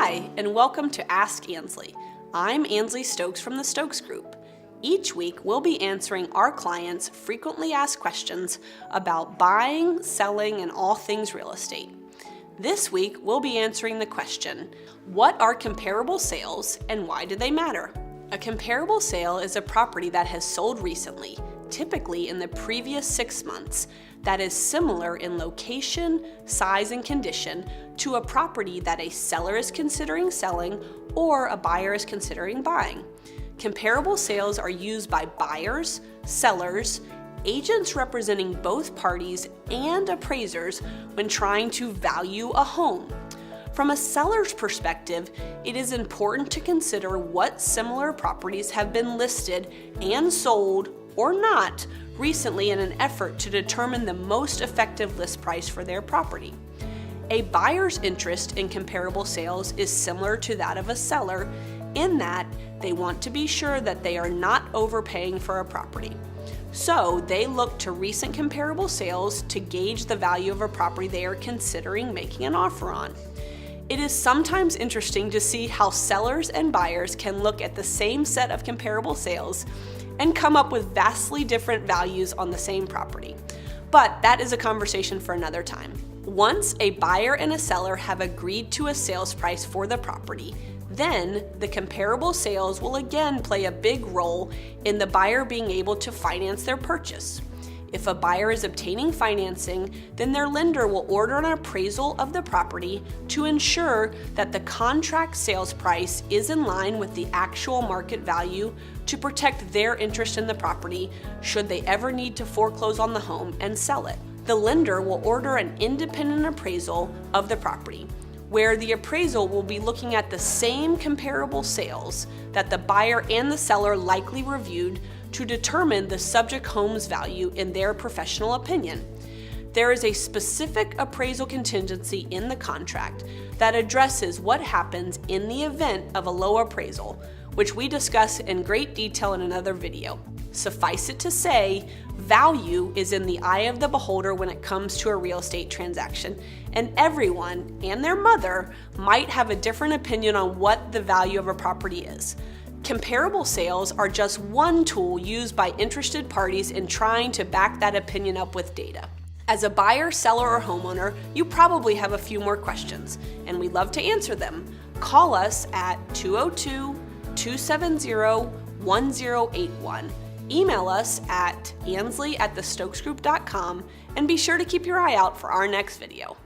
Hi, and welcome to Ask Anslie. I'm Anslie Stokes from the Stokes Group. Each week, we'll be answering our clients' frequently asked questions about buying, selling, and all things real estate. This week, we'll be answering the question, what are comparable sales and why do they matter? A comparable sale is a property that has sold recently, typically in the previous 6 months, that is similar in location, size, and condition to a property that a seller is considering selling or a buyer is considering buying. Comparable sales are used by buyers, sellers, agents representing both parties, and appraisers when trying to value a home. From a seller's perspective, it is important to consider what similar properties have been listed and sold or not recently in an effort to determine the most effective list price for their property. A buyer's interest in comparable sales is similar to that of a seller in that they want to be sure that they are not overpaying for a property. So they look to recent comparable sales to gauge the value of a property they are considering making an offer on. It is sometimes interesting to see how sellers and buyers can look at the same set of comparable sales and come up with vastly different values on the same property. But that is a conversation for another time. Once a buyer and a seller have agreed to a sales price for the property, then the comparable sales will again play a big role in the buyer being able to finance their purchase. If a buyer is obtaining financing, then their lender will order an appraisal of the property to ensure that the contract sales price is in line with the actual market value to protect their interest in the property should they ever need to foreclose on the home and sell it. The lender will order an independent appraisal of the property, where the appraisal will be looking at the same comparable sales that the buyer and the seller likely reviewed to determine the subject home's value in their professional opinion. There is a specific appraisal contingency in the contract that addresses what happens in the event of a low appraisal, which we discuss in great detail in another video. Suffice it to say, value is in the eye of the beholder when it comes to a real estate transaction, and everyone and their mother might have a different opinion on what the value of a property is. Comparable sales are just one tool used by interested parties in trying to back that opinion up with data. As a buyer, seller, or homeowner, you probably have a few more questions, and we'd love to answer them. Call us at 202-270-1081. Email us at anslie@thestokesgroup.com, and be sure to keep your eye out for our next video.